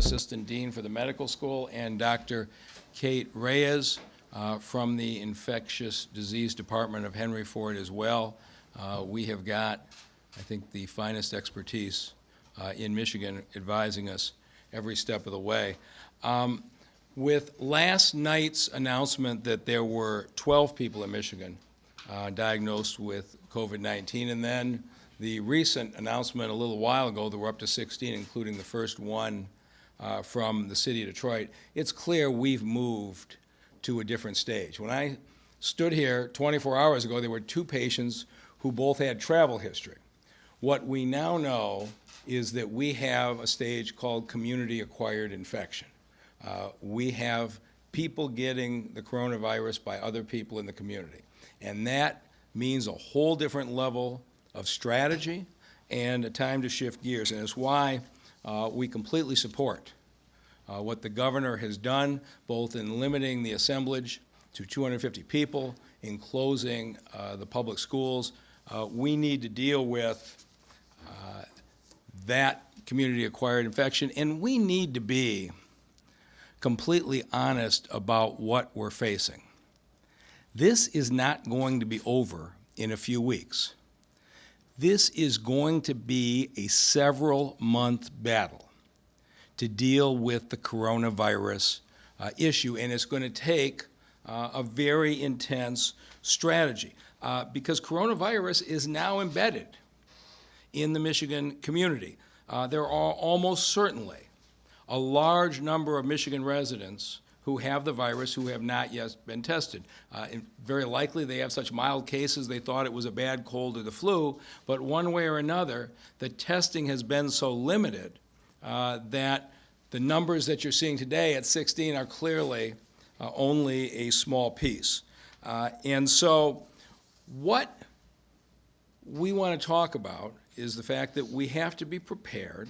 Assistant Dean for the Medical School, and Dr. Kate Reyes from the Infectious Disease Department of Henry Ford as well. We have got, I think, the finest expertise in Michigan advising us every step of the way. With last night's announcement that there were 12 people in Michigan diagnosed with COVID-19, and then the recent announcement a little while ago that we're up to 16, including the first one from the city of Detroit, it's clear we've moved to a different stage. When I stood here 24 hours ago, there were 2 patients who both had travel history. What we now know is that we have a stage called community-acquired infection. We have people getting the coronavirus by other people in the community. And that means a whole different level of strategy and a time to shift gears. And it's why we completely support what the governor has done, both in limiting the assemblage to 250 people, in closing the public schools. We need to deal with that community-acquired infection, and we need to be completely honest about what we're facing. This is not going to be over in a few weeks. This is going to be a several-month battle to deal with the coronavirus issue, and it's going to take a very intense strategy because coronavirus is now embedded in the Michigan community. There are almost certainly a large number of Michigan residents who have the virus who have not yet been tested. And very likely they have such mild cases they thought it was a bad cold or the flu, but one way or another, the testing has been so limited that the numbers that you're seeing today at 16 are clearly only a small piece. And so what we want to talk about is the fact that we have to be prepared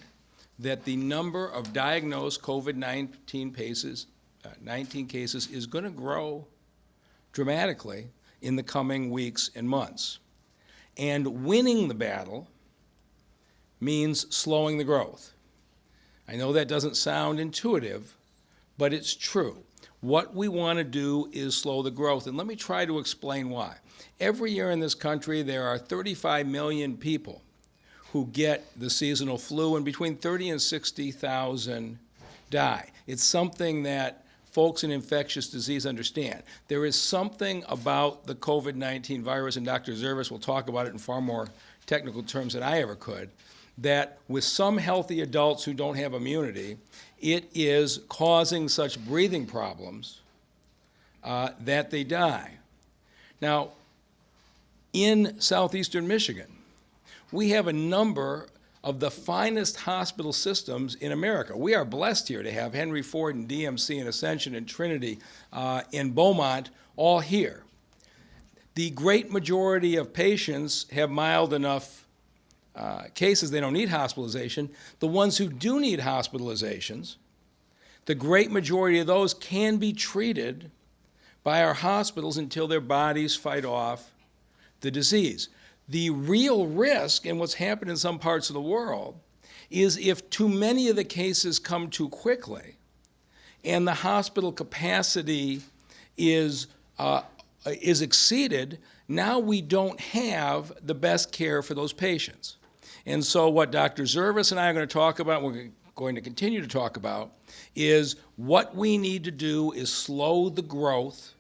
that the number of diagnosed COVID-19 cases is going to grow dramatically in the coming weeks and months. And winning the battle means slowing the growth. I know that doesn't sound intuitive, but it's true. What we want to do is slow the growth, and let me try to explain why. Every year in this country, there are 35 million people who get the seasonal flu, and between 30 and 60,000 die. It's something that folks in infectious disease understand. There is something about the COVID-19 virus, and Dr. Service will talk about it in far more technical terms than I ever could, that with some healthy adults who don't have immunity, it is causing such breathing problems that they die. Now, in southeastern Michigan, we have a number of the finest hospital systems in America. We are blessed here to have Henry Ford and DMC and Ascension and Trinity and Beaumont all here. The great majority of patients have mild enough cases they don't need hospitalization. The ones who do need hospitalizations, the great majority of those can be treated by our hospitals until their bodies fight off the disease. The real risk, and what's happened in some parts of the world, is if too many of the cases come too quickly and the hospital capacity is exceeded, now we don't have the best care for those patients. And so what Dr. Service and I are going to talk about, we're going to continue to talk about, is what we need to do is slow the growth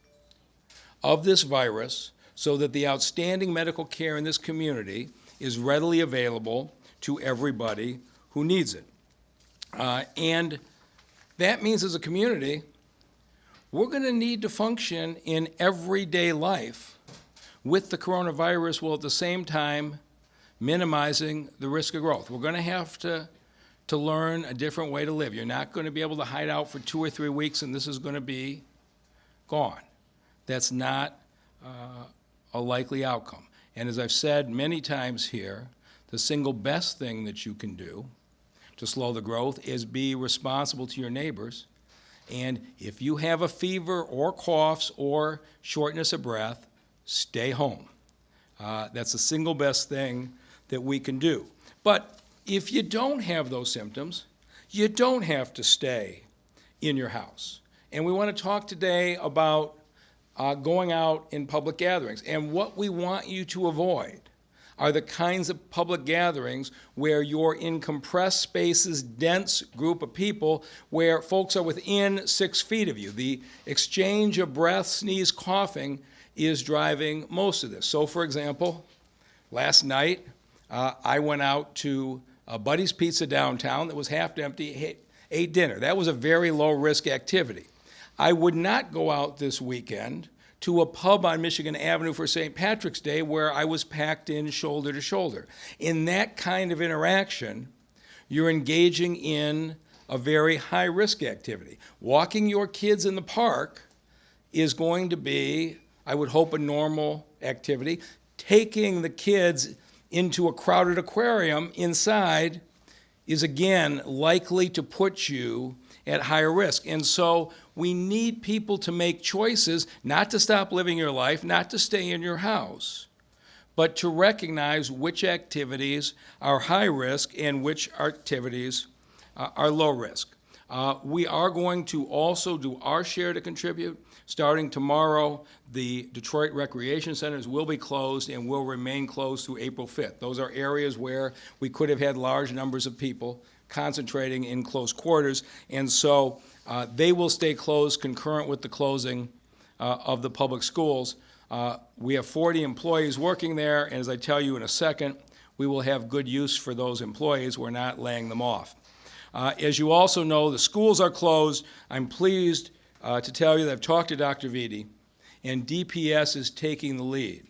of this virus so that the outstanding medical care in this community is readily available to everybody who needs it. And that means as a community, we're going to need to function in everyday life with the coronavirus while at the same time minimizing the risk of growth. We're going to have to learn a different way to live. You're not going to be able to hide out for 2 or 3 weeks and this is going to be gone. That's not a likely outcome. And as I've said many times here, the single best thing that you can do to slow the growth is be responsible to your neighbors. And if you have a fever or coughs or shortness of breath, stay home. That's the single best thing that we can do. But if you don't have those symptoms, you don't have to stay in your house. And we want to talk today about going out in public gatherings. And what we want you to avoid are the kinds of public gatherings where you're in compressed spaces, dense group of people, where folks are within 6 feet of you. The exchange of breath, sneeze, coughing is driving most of this. So, for example, last night I went out to Buddy's Pizza downtown that was half empty, ate dinner. That was a very low-risk activity. I would not go out this weekend to a pub on Michigan Avenue for St. Patrick's Day where I was packed in shoulder to shoulder. In that kind of interaction, you're engaging in a very high-risk activity. Walking your kids in the park is going to be, I would hope, a normal activity. Taking the kids into a crowded aquarium inside is, again, likely to put you at higher risk. And so we need people to make choices, not to stop living your life, not to stay in your house, but to recognize which activities are high risk and which activities are low risk. We are going to also do our share to contribute. Starting tomorrow, the Detroit Recreation Centers will be closed and will remain closed through April 5th. Those are areas where we could have had large numbers of people concentrating in close quarters, and so they will stay closed concurrent with the closing of the public schools. We have 40 employees working there, and as I tell you in a second, we will have good use for those employees. We're not laying them off. As you also know, the schools are closed. I'm pleased to tell you that I've talked to Dr. Vitti, and DPS is taking the lead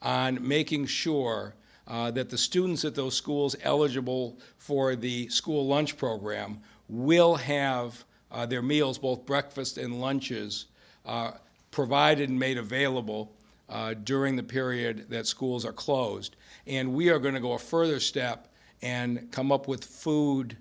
on making sure that the students at those schools eligible for the school lunch program will have their meals, both breakfast and lunches, provided and made available during the period that schools are closed. And we are going to go a further step and come up with food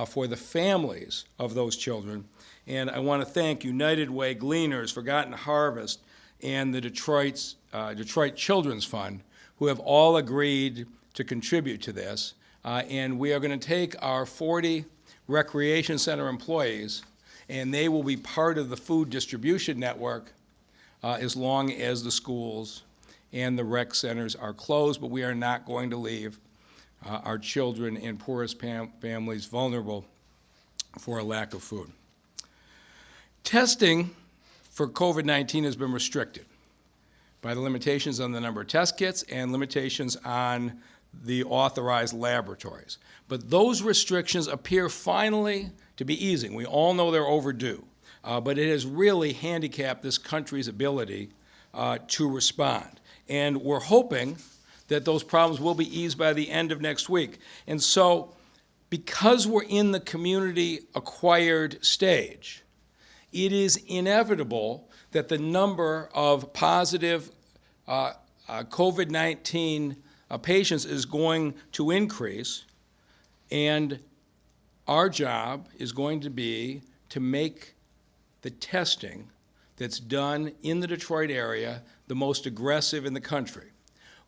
for the families of those children. And I want to thank United Way, Gleaners, Forgotten Harvest, and the Detroit Children's Fund, who have all agreed to contribute to this. And we are going to take our 40 recreation center employees, and they will be part of the food distribution network as long as the schools and the rec centers are closed. But we are not going to leave our children and poorest families vulnerable for a lack of food. Testing for COVID-19 has been restricted by the limitations on the number of test kits and limitations on the authorized laboratories. But those restrictions appear finally to be easing. We all know they're overdue, but it has really handicapped this country's ability to respond. And we're hoping that those problems will be eased by the end of next week. And so, because we're in the community-acquired stage, it is inevitable that the number of positive COVID-19 patients is going to increase, and our job is going to be to make the testing that's done in the Detroit area the most aggressive in the country.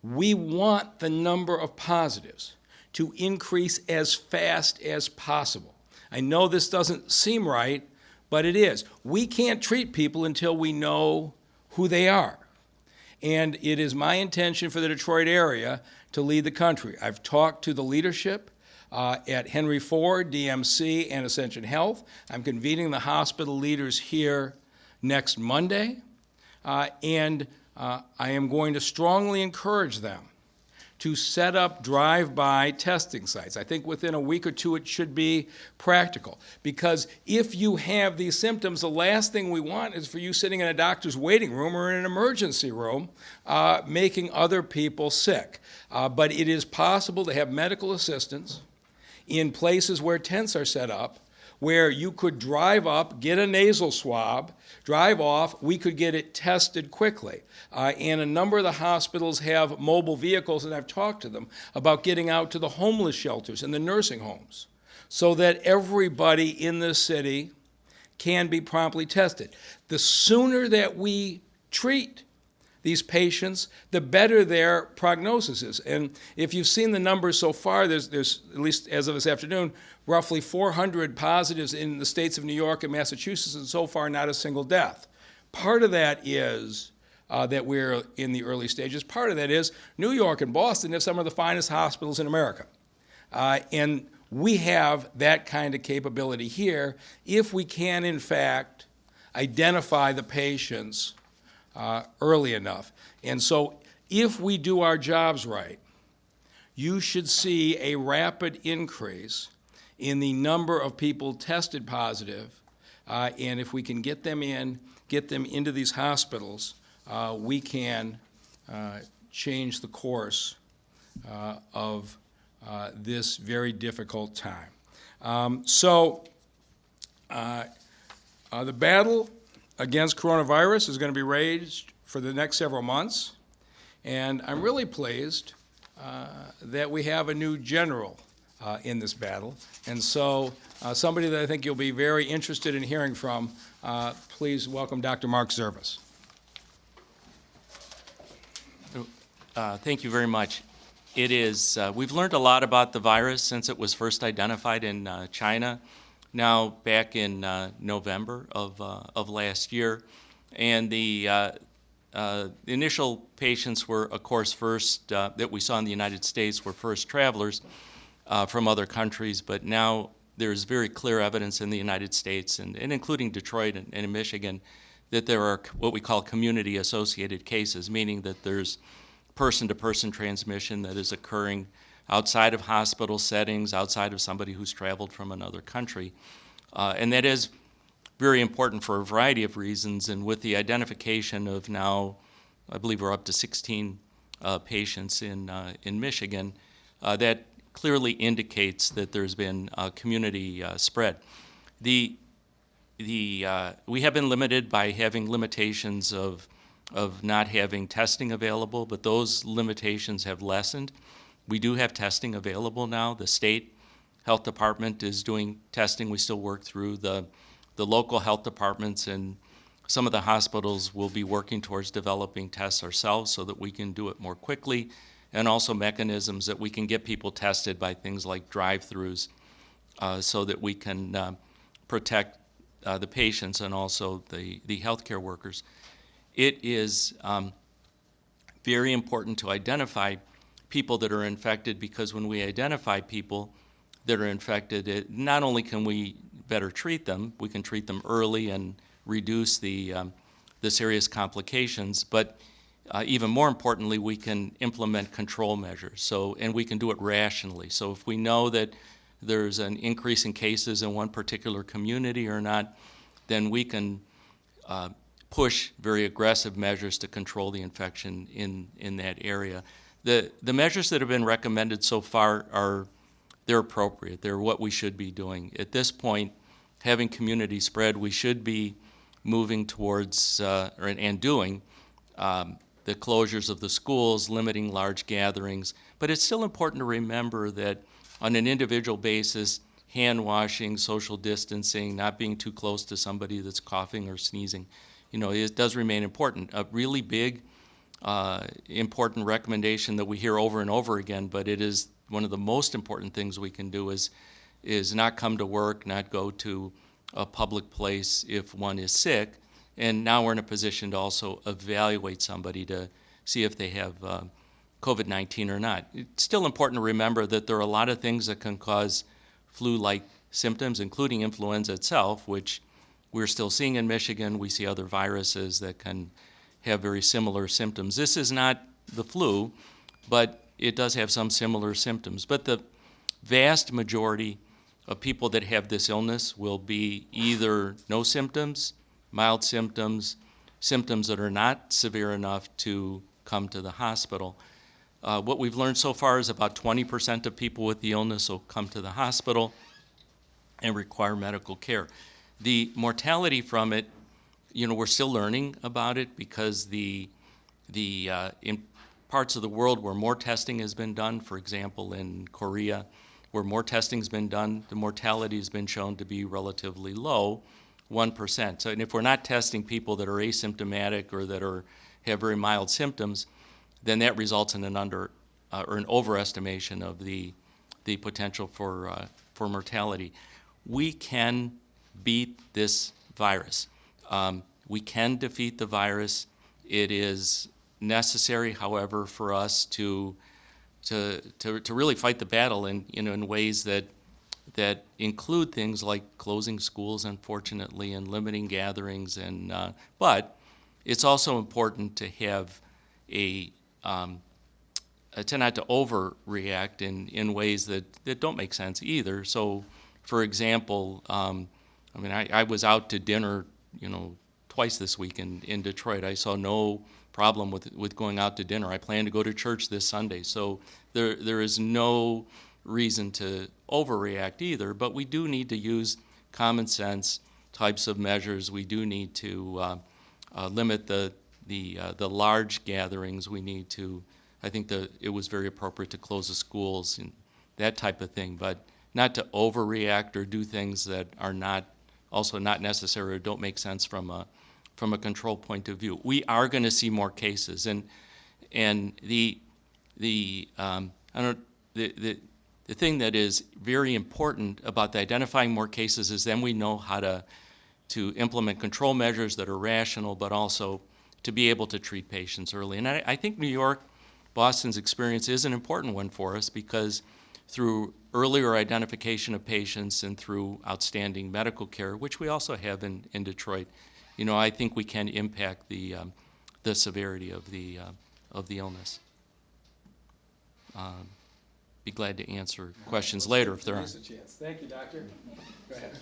We want the number of positives to increase as fast as possible. I know this doesn't seem right, but it is. We can't treat people until we know who they are. And it is my intention for the Detroit area to lead the country. I've talked to the leadership at Henry Ford, DMC, and Ascension Health. I'm convening the hospital leaders here next Monday. And I am going to strongly encourage them to set up drive-by testing sites. I think within a week or two it should be practical, because if you have these symptoms, the last thing we want is for you sitting in a doctor's waiting room or in an emergency room making other people sick. But it is possible to have medical assistance in places where tents are set up, where you could drive up, get a nasal swab, drive off, we could get it tested quickly. And a number of the hospitals have mobile vehicles, and I've talked to them about getting out to the homeless shelters and the nursing homes so that everybody in this city can be promptly tested. The sooner that we treat these patients, the better their prognosis is. And if you've seen the numbers so far, there's at least as of this afternoon, roughly 400 positives in the states of New York and Massachusetts, and so far not a single death. Part of that is that we're in the early stages. Part of that is New York and Boston have some of the finest hospitals in America. And we have that kind of capability here if we can, in fact, identify the patients early enough. And so if we do our jobs right, you should see a rapid increase in the number of people tested positive. And if we can get them into these hospitals, we can change the course of this very difficult time. The battle against coronavirus is going to be waged for the next several months, and I'm really pleased that we have a new general in this battle. And so somebody that I think you'll be very interested in hearing from, please welcome Dr. Marc Service. Thank you very much. It is, we've learned a lot about the virus since it was first identified in China, now back in November of last year. And the initial patients were, of course, first, that we saw in the United States were first travelers from other countries, but now there's very clear evidence in the United States, and including Detroit and in Michigan, that there are what we call community-associated cases, meaning that there's person-to-person transmission that is occurring outside of hospital settings, outside of somebody who's traveled from another country. And that is very important for a variety of reasons, and with the identification of now, I believe we're up to 16 patients in Michigan, that clearly indicates that there's been community spread. We have been limited by having limitations of not having testing available, but those limitations have lessened. We do have testing available now. The state health department is doing testing. We still work through the local health departments, and some of the hospitals will be working towards developing tests ourselves so that we can do it more quickly, and also mechanisms that we can get people tested by things like drive-throughs so that we can protect the patients and also the healthcare workers. It is very important to identify people that are infected, because when we identify people that are infected, not only can we better treat them, we can treat them early and reduce the serious complications, but even more importantly, we can implement control measures. And we can do it rationally. So if we know that there's an increase in cases in one particular community or not, then we can push very aggressive measures to control the infection in that area. The measures that have been recommended so far they're appropriate. They're what we should be doing. At this point, having community spread, we should be moving towards and doing the closures of the schools, limiting large gatherings. But it's still important to remember that on an individual basis, hand washing, social distancing, not being too close to somebody that's coughing or sneezing, it does remain important. A really big, important recommendation that we hear over and over again, but it is one of the most important things we can do is not come to work, not go to a public place if one is sick. And now we're in a position to also evaluate somebody to see if they have COVID-19 or not. It's still important to remember that there are a lot of things that can cause flu-like symptoms, including influenza itself, which we're still seeing in Michigan. We see other viruses that can have very similar symptoms. This is not the flu, but it does have some similar symptoms. But the vast majority of people that have this illness will be either no symptoms, mild symptoms, symptoms that are not severe enough to come to the hospital. What we've learned so far is about 20% of people with the illness will come to the hospital and require medical care. The mortality from it, we're still learning about it, because in parts of the world where more testing has been done, for example, in Korea, where more testing has been done, the mortality has been shown to be relatively low, 1%. So, and if we're not testing people that are asymptomatic or that have very mild symptoms, then that results in an or an overestimation of the potential for mortality. We can beat this virus. We can defeat the virus. It is necessary, however, for us to really fight the battle in ways that include things like closing schools, unfortunately, and limiting gatherings. But it's also important to have to not to overreact in ways that don't make sense either. So, for example, I was out to dinner, twice this week in Detroit. I saw no problem with going out to dinner. I plan to go to church this Sunday. So there is no reason to overreact either, but we do need to use common sense types of measures. We do need to limit the large gatherings. We need to, I think it was very appropriate to close the schools and that type of thing, but not to overreact or do things that are not necessary or don't make sense from a control point of view. We are going to see more cases, and the thing that is very important about identifying more cases is then we know how to implement control measures that are rational, but also to be able to treat patients early. And I think New York, Boston's experience is an important one for us because through earlier identification of patients and through outstanding medical care, which we also have in Detroit, I think we can impact the severity of the illness. Be glad to answer questions later if there are. Thank you, Doctor. Go ahead.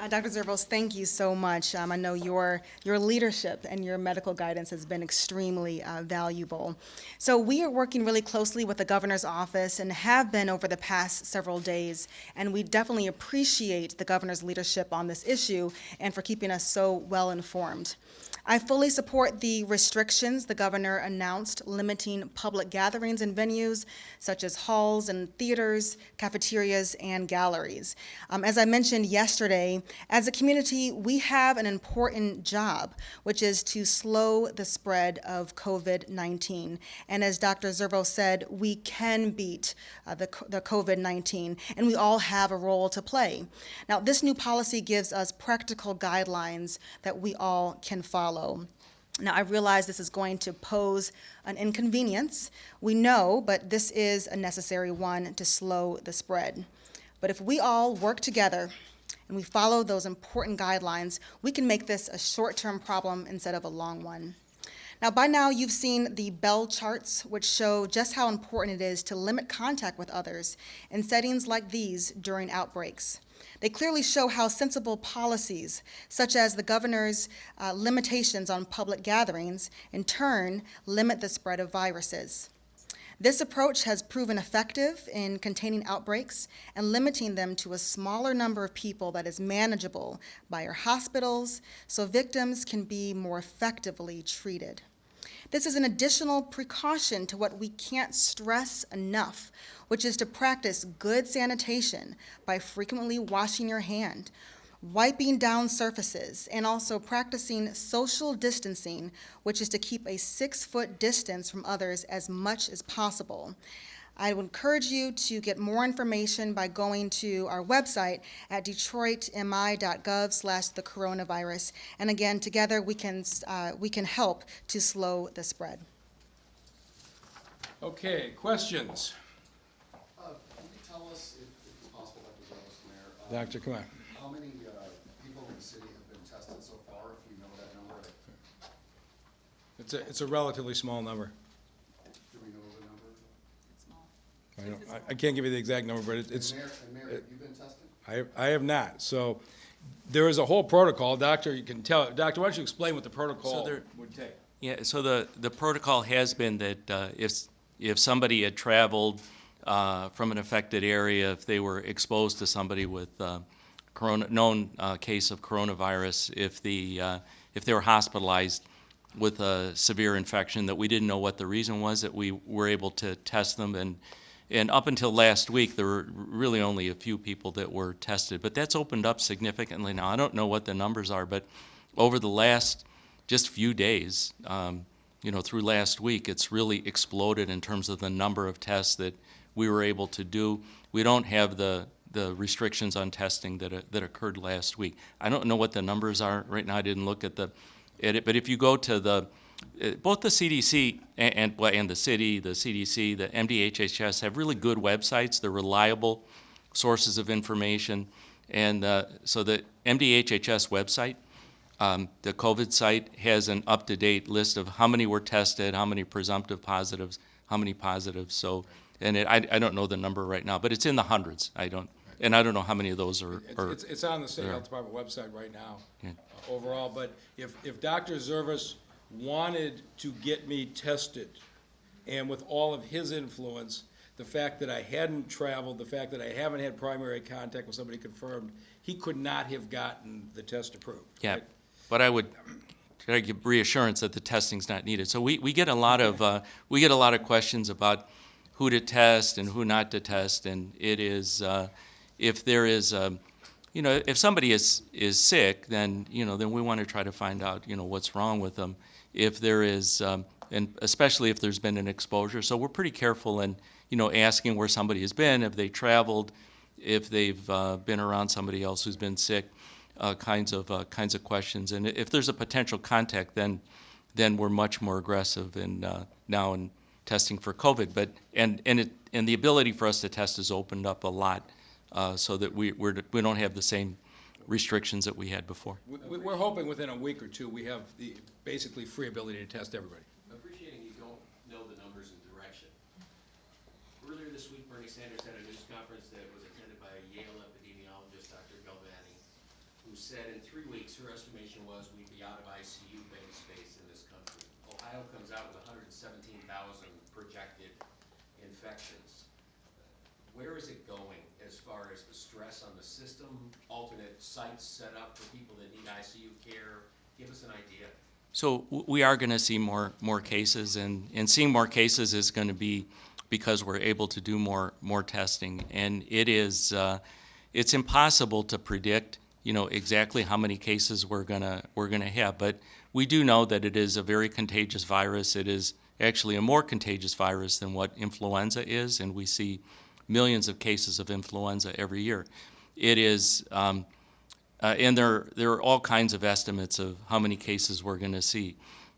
Dr. Zervos, thank you so much. I know your leadership and your medical guidance has been extremely valuable. So we are working really closely with the governor's office and have been over the past several days, and we definitely appreciate the governor's leadership on this issue and for keeping us so well informed. I fully support the restrictions the governor announced limiting public gatherings and venues such as halls and theaters, cafeterias, and galleries. As I mentioned yesterday, as a community, we have an important job, which is to slow the spread of COVID-19. And as Dr. Zervos said, we can beat the COVID-19, and we all have a role to play. Now, this new policy gives us practical guidelines that we all can follow. Now, I realize this is going to pose an inconvenience. We know, but this is a necessary one to slow the spread. But if we all work together and we follow those important guidelines, we can make this a short-term problem instead of a long one. Now, by now, you've seen the Bell charts, which show just how important it is to limit contact with others in settings like these during outbreaks. They clearly show how sensible policies, such as the governor's limitations on public gatherings, in turn limit the spread of viruses. This approach has proven effective in containing outbreaks and limiting them to a smaller number of people that is manageable by our hospitals, so victims can be more effectively treated. This is an additional precaution to what we can't stress enough, which is to practice good sanitation by frequently washing your hand, wiping down surfaces, and also practicing social distancing, which is to keep a 6-foot distance from others as much as possible. I would encourage you to get more information by going to our website at detroitmi.gov/thecoronavirus. And again, together we can help to slow the spread. Okay, questions? Can you tell us, if it's possible, Dr. Zervos, Mayor, Doctor, come on. how many people in the city have been tested so far, if you know that number? It's a relatively small number. Do we know the number? I can't give you the exact number, but it's. Mayor, have you been tested? I have not. So there is a whole protocol. Doctor, you can tell. Doctor, why don't you explain what the protocol would take? Yeah, so the protocol has been that if somebody had traveled from an affected area, if they were exposed to somebody with known case of coronavirus, if they were hospitalized with a severe infection that we didn't know what the reason was, that we were able to test them. And up until last week, there were really only a few people that were tested. But that's opened up significantly now. I don't know what the numbers are, but over the last just few days, through last week, it's really exploded in terms of the number of tests that we were able to do. We don't have the restrictions on testing that occurred last week. I don't know what the numbers are right now. I didn't look at it, but if you go to both the CDC and the city, the CDC, the MDHHS have really good websites. They're reliable sources of information, and so the MDHHS website, the COVID site, has an up-to-date list of how many were tested, how many presumptive positives, how many positives. So, and I don't know the number right now, but it's in the hundreds. I don't know how many of those are. It's on the State Health Department website right now, Yeah. Overall. But if Dr. Service wanted to get me tested, and with all of his influence, the fact that I hadn't traveled, the fact that I haven't had primary contact with somebody confirmed, he could not have gotten the test approved. Yeah, right? but I would try to give reassurance that the testing's not needed. So we get a lot of questions about who to test and who not to test, and it is if there is if somebody is sick, then then we want to try to find out what's wrong with them. If there is and especially if there's been an exposure, so we're pretty careful in asking where somebody has been, if they traveled, if they've been around somebody else who's been sick, kinds of questions. And if there's a potential contact, then we're much more aggressive now in testing for COVID. But and the ability for us to test has opened up a lot, so that we don't have the same restrictions that we had before. We're hoping within a week or two we have the basically free ability to test everybody. Appreciating you don't know the numbers and direction. Earlier this week, Bernie Sanders had a news conference that was attended by Yale epidemiologist Dr. Galvani, who said in 3 weeks, her estimation was we'd be out of ICU bed space in this country. Ohio comes out with 117,000 projected infections. Where is it going as far as the stress on the system, alternate sites set up for people that need ICU care? Give us an idea. So we are going to see more cases, and seeing more cases is going to be because we're able to do more testing, and it's impossible to predict exactly how many cases we're gonna have, but we do know that it is a very contagious virus. It is actually a more contagious virus than what influenza is, and we see millions of cases of influenza every year. It is and there are all kinds of estimates of how many cases we're going to see.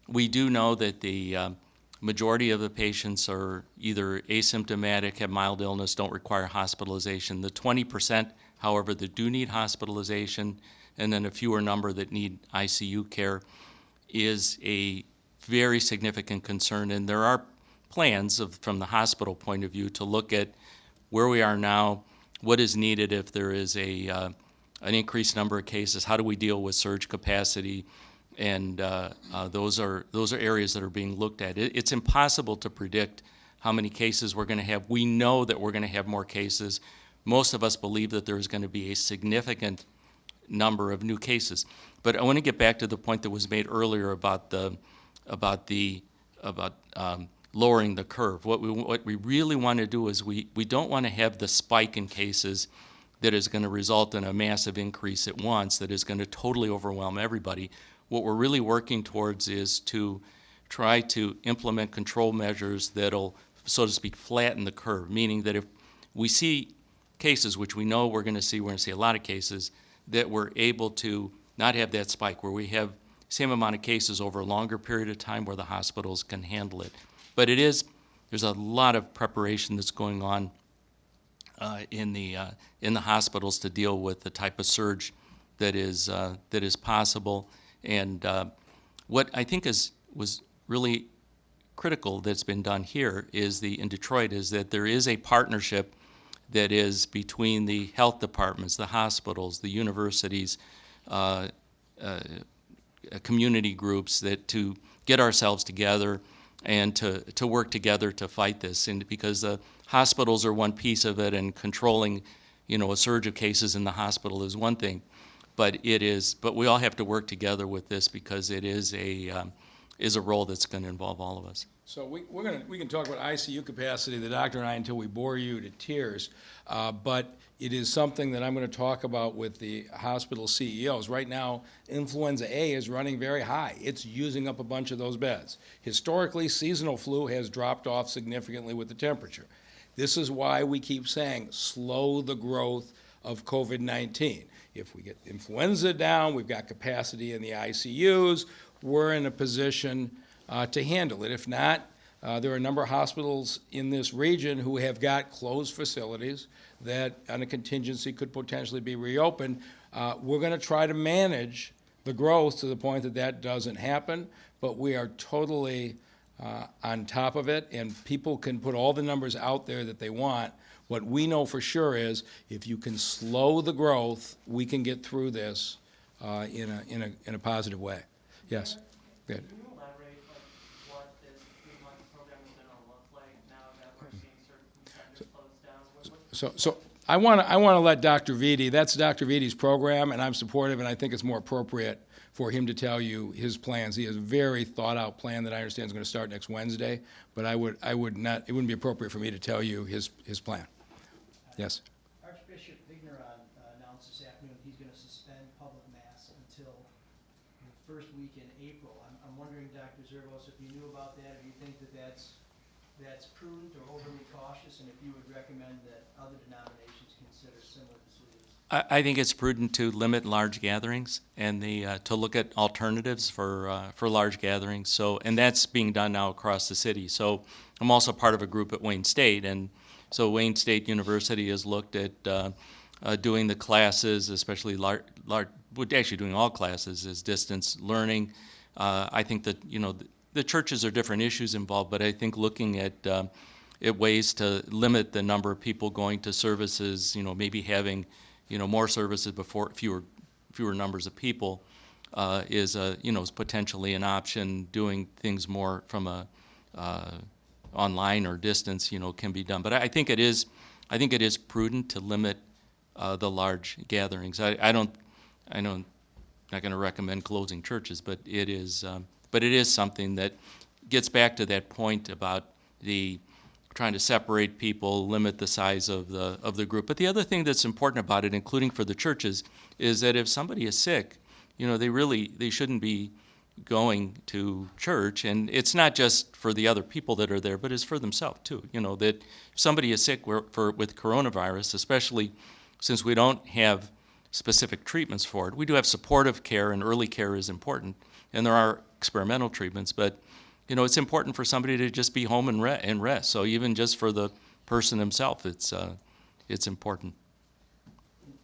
We do know that the majority of the patients are either asymptomatic, have mild illness, don't require hospitalization. The 20%, however, that do need hospitalization, and then a fewer number that need ICU care, is a very significant concern. And there are plans from the hospital point of view to look at where we are now, what is needed if there is an increased number of cases, how do we deal with surge capacity, and those are areas that are being looked at. It's impossible to predict how many cases we're going to have. We know that we're going to have more cases. Most of us believe that there's going to be a significant number of new cases. But I want to get back to the point that was made earlier about lowering the curve. What we really want to do is we don't want to have the spike in cases that is going to result in a massive increase at once that is going to totally overwhelm everybody. What we're really working towards is to try to implement control measures that'll, so to speak, flatten the curve, meaning that if we see cases, which we know we're going to see a lot of cases, that we're able to not have that spike, where we have same amount of cases over a longer period of time where the hospitals can handle it. But there's a lot of preparation that's going on in the hospitals to deal with the type of surge that is possible. And what I think was really critical that's been done here in Detroit is that there is a partnership that is between the health departments, the hospitals, the universities, community groups, that to get ourselves together and to work together to fight this. And because the hospitals are one piece of it, and controlling, a surge of cases in the hospital is one thing, but we all have to work together with this because it is is a role that's going to involve all of us. So we can talk about ICU capacity, the doctor and I, until we bore you to tears, but it is something that I'm going to talk about with the hospital CEOs. Right now, influenza A is running very high. It's using up a bunch of those beds. Historically, seasonal flu has dropped off significantly with the temperature. This is why we keep saying slow the growth of COVID-19. If we get influenza down, we've got capacity in the ICUs, we're in a position to handle it. If not, there are a number of hospitals in this region who have got closed facilities that on a contingency could potentially be reopened. We're going to try to manage the growth to the point that that doesn't happen, but we are totally on top of it, and people can put all the numbers out there that they want. What we know for sure is if you can slow the growth, we can get through this in a positive way. Yes. Good. Can you elaborate what this 3-month program is going to look like now that we're seeing certain centers closed down? So I want to let Dr. Vitti, that's Dr. Vitti's program, and I'm supportive, and I think it's more appropriate for him to tell you his plans. He has a very thought-out plan that I understand is going to start next Wednesday, but I would not, it wouldn't be appropriate for me to tell you his plan. Yes. Archbishop Vigneron announced this afternoon he's going to suspend public mass until the first week in April. I'm wondering, Dr. Zervos, if you knew about that, if you think that that's prudent or overly cautious, and if you would recommend that other denominations consider similar decisions. I think it's prudent to limit large gatherings and to look at alternatives for large gatherings. So, and that's being done now across the city. So, I'm also part of a group at Wayne State, and so Wayne State University has looked at doing the classes, especially actually doing all classes as distance learning. I think that the churches are different issues involved, but I think looking at ways to limit the number of people going to services, maybe having more services before fewer numbers of people is potentially an option. Doing things more from a online or distance, can be done. But I think it is prudent to limit the large gatherings. I'm not going to recommend closing churches, but it is something that gets back to that point about the trying to separate people, limit the size of the group. But the other thing that's important about it, including for the churches, is that if somebody is sick, they shouldn't be going to church, and it's not just for the other people that are there, but it's for themselves too. That if somebody is sick with coronavirus, especially since we don't have specific treatments for it, we do have supportive care, and early care is important, and there are experimental treatments, but it's important for somebody to just be home and rest. So even just for the person himself, it's important.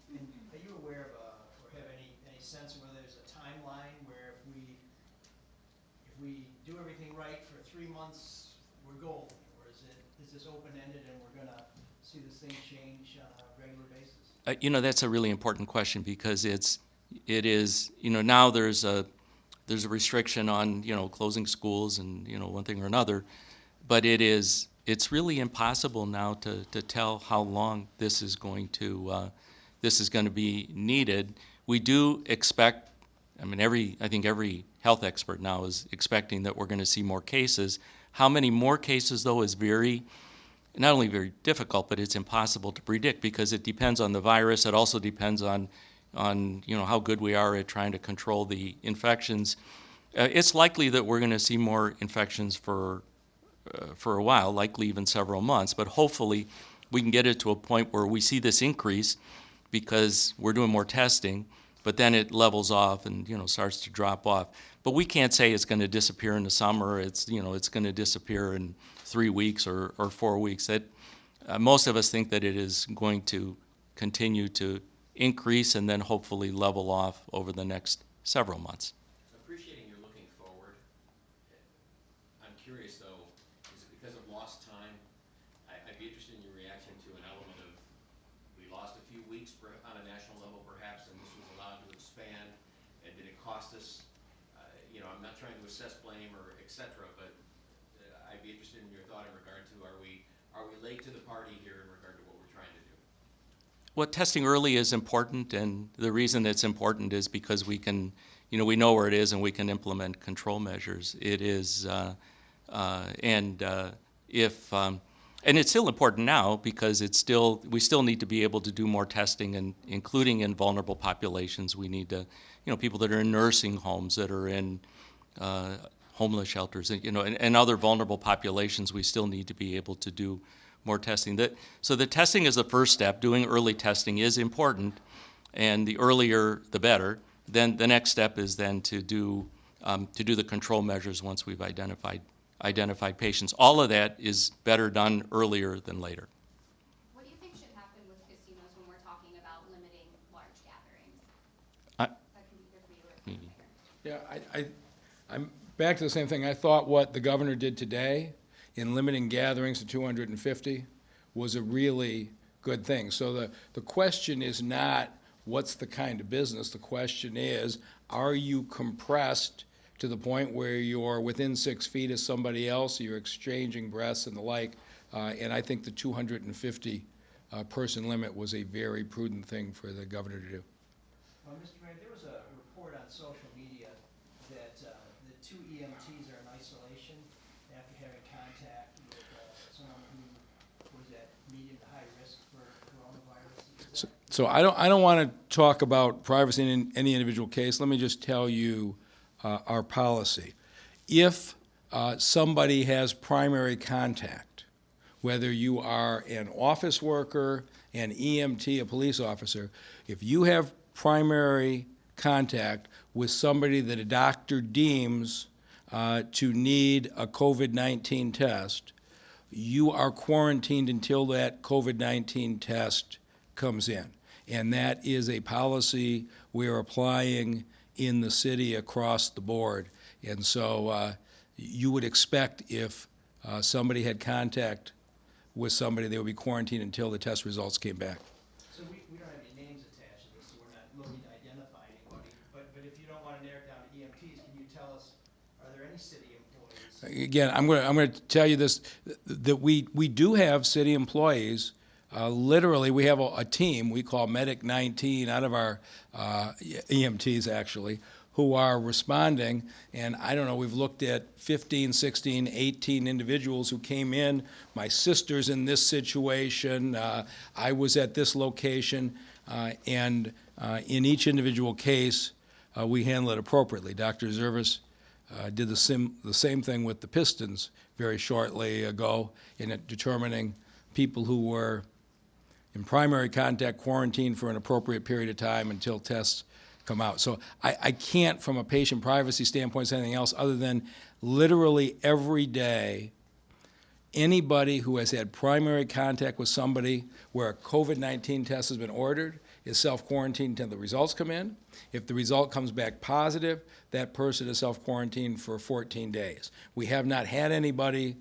Are you aware of or have any sense of whether there's a timeline where if we do everything right for 3 months, we're golden, or is this open-ended and we're going to see this thing change on a regular basis? That's a really important question because it is now there's a restriction on closing schools and one thing or another, but it's really impossible now to tell how long this is going to be needed. We do expect. I think every health expert now is expecting that we're going to see more cases. How many more cases, though, is not only very difficult, but it's impossible to predict because it depends on the virus. It also depends on how good we are at trying to control the infections. It's likely that we're going to see more infections for a while, likely even several months, but hopefully we can get it to a point where we see this increase because we're doing more testing, but then it levels off and starts to drop off. But we can't say it's going to disappear in the summer. It's going to disappear in 3 weeks or 4 weeks. That most of us think that it is going to continue to increase and then hopefully level off over the next several months. Appreciating you're looking forward, I'm curious though, is it because of lost time? I'd be interested in your reaction to an element of, we lost a few weeks on a national level perhaps, and this was allowed to expand, and did it cost us? I'm not trying to assess blame or et cetera, but I'd be interested in your thought in regard to, are we late to the party here in regard to what we're trying to do? Well, testing early is important, and the reason it's important is because we can we know where it is and we can implement control measures. It is, and it's still important now because we still need to be able to do more testing, and including in vulnerable populations. We need to, people that are in nursing homes, that are in homeless shelters, and other vulnerable populations, we still need to be able to do more testing. So the testing is the first step. Doing early testing is important, and the earlier the better. Then the next step is then to do the control measures once we've identified patients. All of that is better done earlier than later. What do you think should happen with casinos when we're talking about limiting large gatherings? I- That can be either for you or for the mayor. Yeah, I'm back to the same thing. I thought what the governor did today in limiting gatherings to 250 was a really good thing. So the question is not what's the kind of business. The question is, are you compressed to the point where you're within 6 feet of somebody else, you're exchanging breaths and the like? And I think the 250 person limit was a very prudent thing for the governor to do. Mr. Mayor, there was a report on social media that the 2 EMTs are in isolation after having contact with someone who was at medium to high risk for coronavirus. So I don't want to talk about privacy in any individual case. Let me just tell you our policy. If somebody has primary contact, whether you are an office worker, an EMT, a police officer, if you have primary contact with somebody that a doctor deems to need a COVID-19 test, you are quarantined until that COVID-19 test comes in. And that is a policy we are applying in the city across the board. And so you would expect if somebody had contact with somebody, they would be quarantined until the test results came back. So we don't have any names attached to this, so we're not looking to identify anybody. But if you don't want to narrow it down to EMTs, can you tell us, are there any city employees? Again, I'm going to tell you this, that we do have city employees. Literally, we have a team we call Medic 19 out of our EMTs, actually, who are responding. And I don't know, we've looked at 15, 16, 18 individuals who came in. My sister's in this situation. I was at this location. And in each individual case, we handle it appropriately. Dr. Service did the same thing with the Pistons very shortly ago in determining people who were in primary contact, quarantined for an appropriate period of time until tests come out. So I can't, from a patient privacy standpoint, say anything else other than literally every day, anybody who has had primary contact with somebody where a COVID-19 test has been ordered is self-quarantined until the results come in. If the result comes back positive, that person is self-quarantined for 14 days. We have not had anybody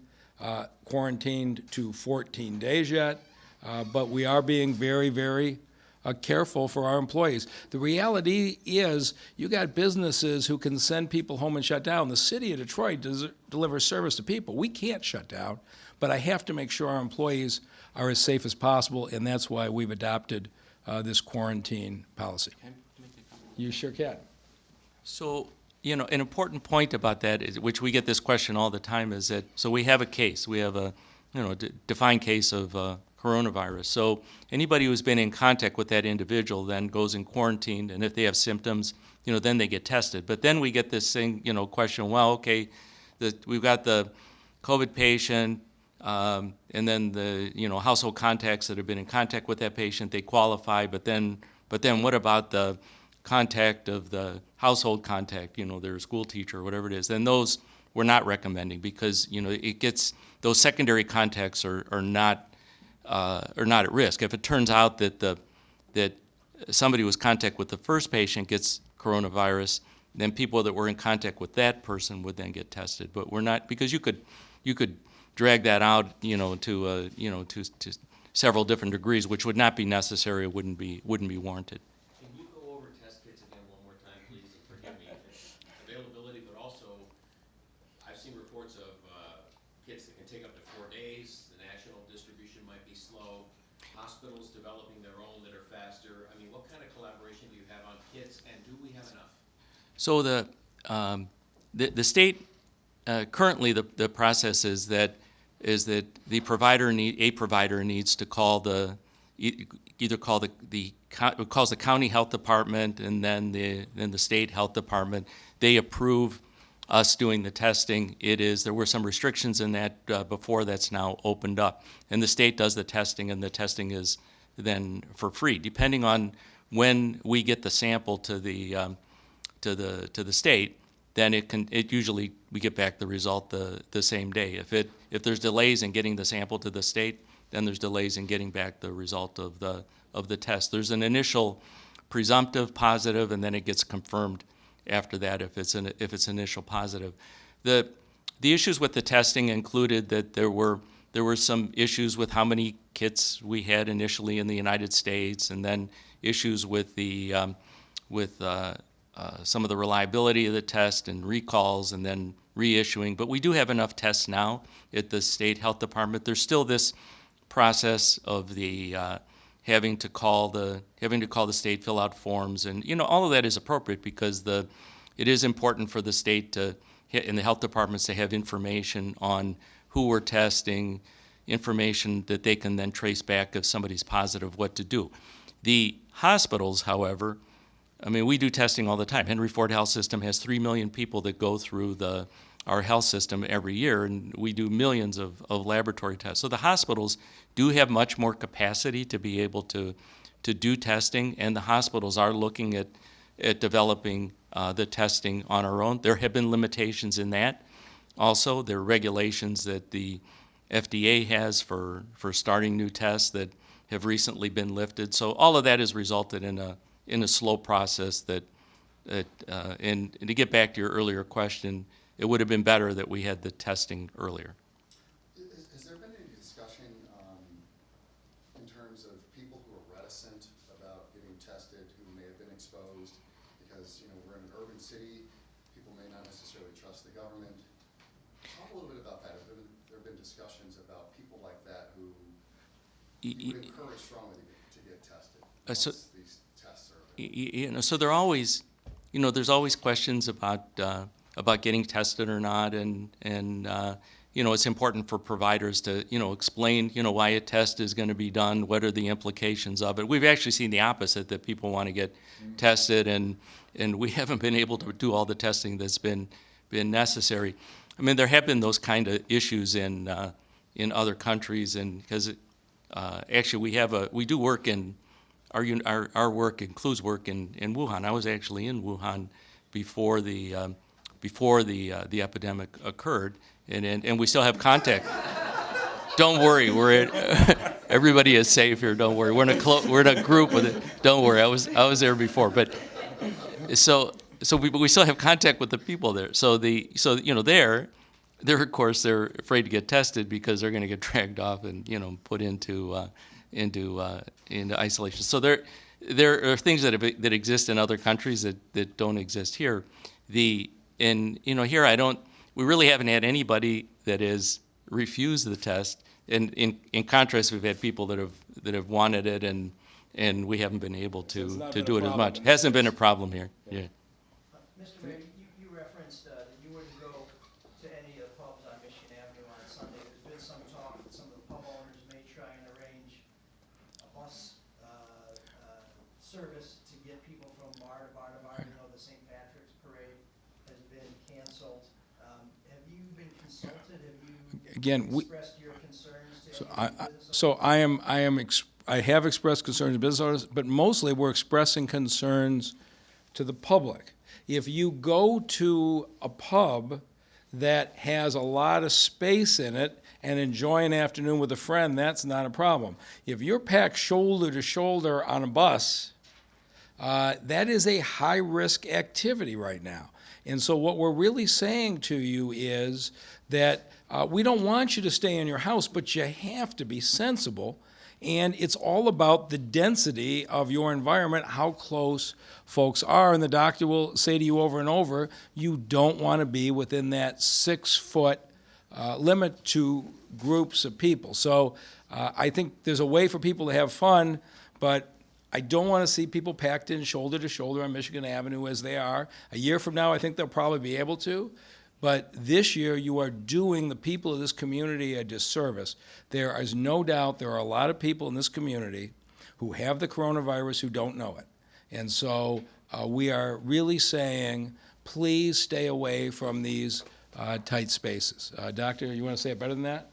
quarantined to 14 days yet. But we are being very, very careful for our employees. The reality is you got businesses who can send people home and shut down. The city of Detroit delivers service to people. We can't shut down, but I have to make sure our employees are as safe as possible, and that's why we've adopted this quarantine policy. Can I make a comment? You sure can. So, an important point about that, is, which we get this question all the time, is that, so we have a case. We have a, defined case of coronavirus. So anybody who's been in contact with that individual then goes in quarantine, and if they have symptoms, then they get tested. But then we get this thing, question, well, okay, we've got the COVID patient, and then the, household contacts that have been in contact with that patient, they qualify, but then what about the contact of the household contact, their school teacher or whatever it is? Then those we're not recommending because, those secondary contacts are not at risk. If it turns out that somebody who was in contact with the first patient gets coronavirus, then people that were in contact with that person would then get tested. But we're not, because you could drag that out, to several different degrees, which would not be necessary, wouldn't be warranted. Can you go over test kits again one more time, please, and forgive me, availability, but also, I've seen reports of kits that can take up to 4 days. The national distribution might be slow. Hospitals developing their own that are faster. I mean, what kind of collaboration do you have on kits, and do we have enough? So the state, currently the process is that a provider needs to call calls the county health department and then the state health department. They approve us doing the testing. There were some restrictions in that before, that's now opened up. And the state does the testing, and the testing is then for free. Depending on when we get the sample to the state, then usually we get back the result the same day. If there's delays in getting the sample to the state, then there's delays in getting back the result of the test. There's an initial presumptive positive, and then it gets confirmed after that if it's initial positive. The issues with the testing included that there were some issues with how many kits we had initially in the United States, and then issues with some of the reliability of the test and recalls and then reissuing. But we do have enough tests now at the state health department. There's still this process of the having to call the state, fill out forms, and all of that is appropriate because it is important for the state and the health departments to have information on who we're testing, information that they can then trace back if somebody's positive, what to do. The hospitals, however, we do testing all the time. Henry Ford Health System has 3 million people that go through our health system every year, and we do millions of laboratory tests. So the hospitals do have much more capacity to be able to do testing, and the hospitals are looking at developing the testing on our own. There have been limitations in that. Also, there are regulations that the FDA has for starting new tests that have recently been lifted. So all of that has resulted in a slow process and to get back to your earlier question, it would have been better that we had the testing earlier. Has there been any discussion in terms of people who are reticent about getting tested, who may have been exposed? Because we're in an urban city, people may not necessarily trust the government. Talk a little bit about that. Have there been discussions about people like that who you would encourage strongly to get tested once these tests are available? So there are always, there's always questions about getting tested or not, and it's important for providers to explain why a test is going to be done, what are the implications of it. We've actually seen the opposite, that people want to get tested, and we haven't been able to do all the testing that's been necessary. There have been those kind of issues in other countries, and because actually we do work in. Our work includes work in Wuhan. I was actually in Wuhan before the epidemic occurred, and we still have contact. Don't worry, everybody is safe here. Don't worry, we're in a group with it. Don't worry, I was there before, but so we still have contact with the people there. They're of course they're afraid to get tested because they're going to get dragged off and put into isolation. So there are things that exist in other countries that don't exist here. Here we really haven't had anybody that has refused the test. And in contrast, we've had people that have wanted it, and we haven't been able to do it as much. Hasn't been a problem here. Yeah. Mr. Mayor, you referenced that you wouldn't go to any of the pubs on Michigan Avenue on Sunday. There's been some talk that some of the pub owners may try and arrange a bus service to get people from bar to bar to bar. The St. Patrick's Parade has been canceled. Have you been consulted? Have you expressed your concerns to any business owners? I have expressed concerns to business owners, but mostly we're expressing concerns to the public. If you go to a pub that has a lot of space in it and enjoy an afternoon with a friend, that's not a problem. If you're packed shoulder to shoulder on a bus, that is a high-risk activity right now. And so what we're really saying to you is that we don't want you to stay in your house, but you have to be sensible. And it's all about the density of your environment, how close folks are. And the doctor will say to you over and over, you don't want to be within that 6-foot limit to groups of people. So I think there's a way for people to have fun, but I don't want to see people packed in shoulder to shoulder on Michigan Avenue as they are. A year from now, I think they'll probably be able to. But this year, you are doing the people of this community a disservice. There is no doubt there are a lot of people in this community who have the coronavirus who don't know it. And so we are really saying, please stay away from these tight spaces. Doctor, you want to say it better than that?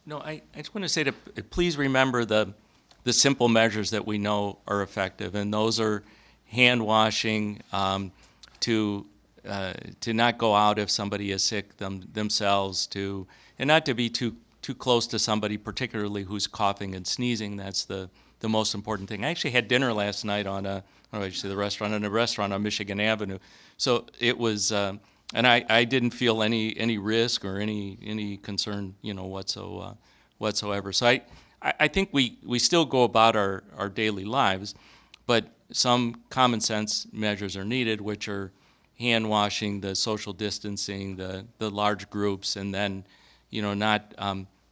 No, I just want to say to please remember the simple measures that we know are effective, and those are hand washing, to not go out if somebody is sick themselves, and not to be too close to somebody, particularly who's coughing and sneezing. That's the most important thing. I actually had dinner last night on a restaurant on Michigan Avenue. So it was, and I didn't feel any risk or any concern, whatsoever. So I think we still go about our daily lives, but some common sense measures are needed, which are hand washing, the social distancing, the large groups, and then, not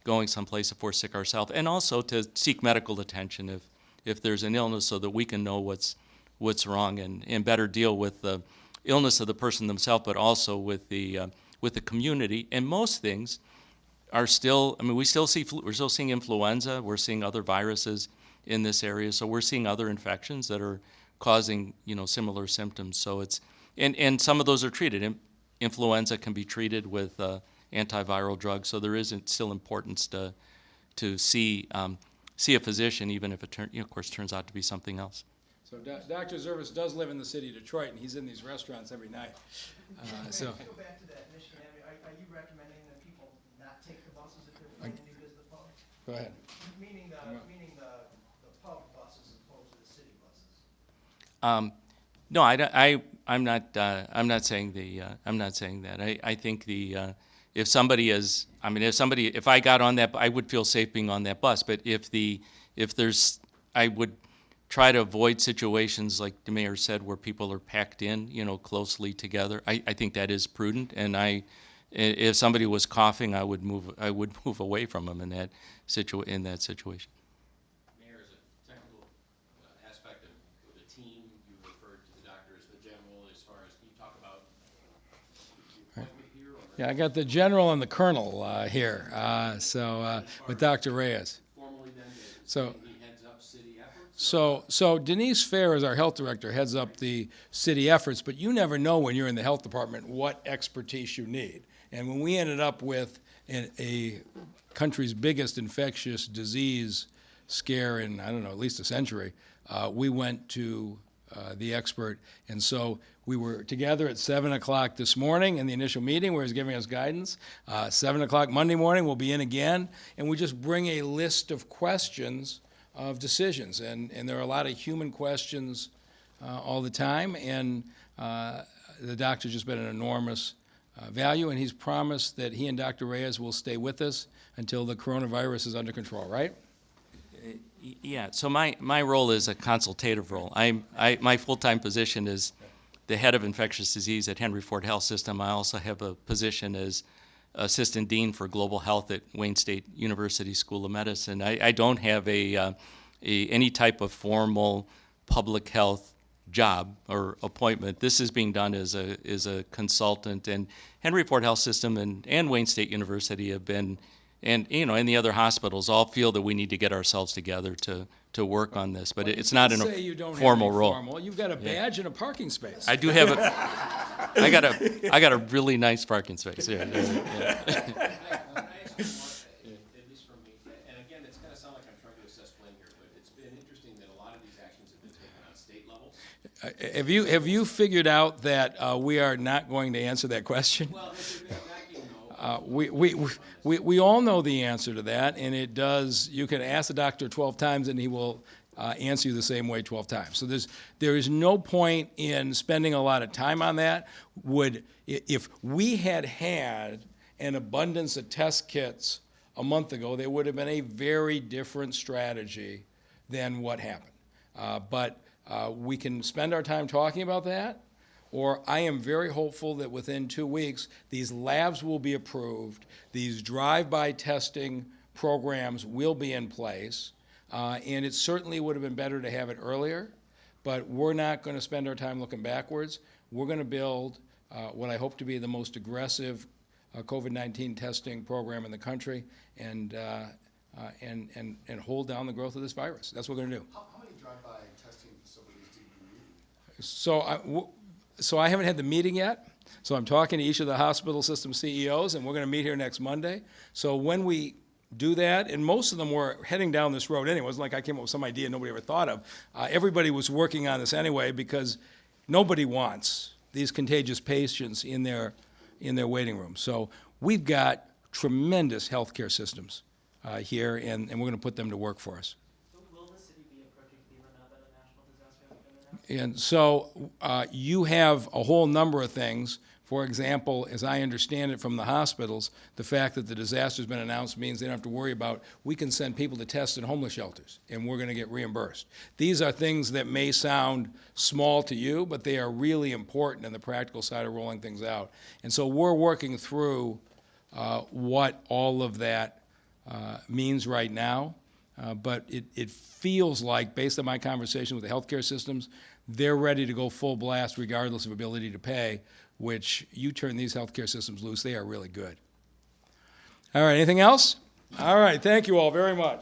going someplace if we're sick ourselves, and also to seek medical attention if there's an illness, so that we can know what's wrong and better deal with the illness of the person themselves, but also with the community. And most things are still, we're still seeing influenza, we're seeing other viruses in this area, so we're seeing other infections that are causing, similar symptoms. So and some of those are treated. Influenza can be treated with antiviral drugs, so there is still importance to see a physician, even if it of course turns out to be something else. So Dr. Service does live in the city of Detroit, and he's in these restaurants every night. So Go back to that Michigan Avenue. Are you recommending that people not take the buses if they're planning to visit the pub? go ahead. Meaning the pub buses as opposed to the city buses? No, I'm not saying that. I think if I got on that, I would feel safe being on that bus. But I would try to avoid situations like the mayor said, where people are packed in, closely together. I think that is prudent, and if somebody was coughing, I would move away from them in that situation. Mayor, as a technical aspect of the team, you referred to the doctor as the general. As far as, can you talk about the appointment here? Or Yeah, I got the general and the colonel here, with Dr. Reyes. formally then, So- he heads up city efforts? So Denise Fair, as our health director, heads up the city efforts, but you never know when you're in the health department what expertise you need. And when we ended up with a country's biggest infectious disease scare in, I don't know, at least a century, we went to the expert. And so we were together at 7 o'clock this morning in the initial meeting where he's giving us guidance. 7 o'clock Monday morning, we'll be in again, and we just bring a list of questions of decisions. And there are a lot of human questions all the time, and the doctor's just been an enormous value, and he's promised that he and Dr. Reyes will stay with us until the coronavirus is under control, right? Yeah, so my role is a consultative role. My full-time position is the head of infectious disease at Henry Ford Health System. I also have a position as assistant dean for global health at Wayne State University School of Medicine. I don't have any type of formal public health job or appointment. This is being done as a consultant, and Henry Ford Health System and Wayne State University have been, and the other hospitals all feel that we need to get ourselves together to work on this, but it's not in a formal role. You've got a badge and a parking space. I do have I got a really nice parking space here. Yeah. Can I ask you one, at least from me, and again, it's gonna sound like I'm trying to assess blame here, but it's been interesting that a lot of these actions have been taken on state levels. Have you figured out that we are not going to answer that question? Well, has there been backing, no? We all know the answer to that, and it does. You can ask the doctor 12 times, and he will answer you the same way 12 times. So there is no point in spending a lot of time on that. If we had an abundance of test kits a month ago, there would have been a very different strategy than what happened. But we can spend our time talking about that, or I am very hopeful that within 2 weeks, these labs will be approved, these drive-by testing programs will be in place, And it certainly would have been better to have it earlier, but we're not going to spend our time looking backwards. We're going to build what I hope to be the most aggressive COVID-19 testing program in the country and hold down the growth of this virus. That's what we're going to do. How many drive-by testing facilities do you need? So I haven't had the meeting yet. So I'm talking to each of the hospital system CEOs, and we're going to meet here next Monday. So when we do that, and most of them were heading down this road anyway. It wasn't like I came up with some idea nobody ever thought of. Everybody was working on this anyway because nobody wants these contagious patients in their waiting room. So we've got tremendous healthcare systems here, and we're going to put them to work for us. Will the city be approaching FEMA now that a national disaster has been announced? And so you have a whole number of things. For example, as I understand it from the hospitals, the fact that the disaster's been announced means they don't have to worry about, we can send people to test in homeless shelters, and we're going to get reimbursed. These are things that may sound small to you, but they are really important in the practical side of rolling things out. And so we're working through what all of that means right now. But it feels like, based on my conversation with the healthcare systems, they're ready to go full blast regardless of ability to pay, which you turn these healthcare systems loose, they are really good. All right, anything else? All right, thank you all very much.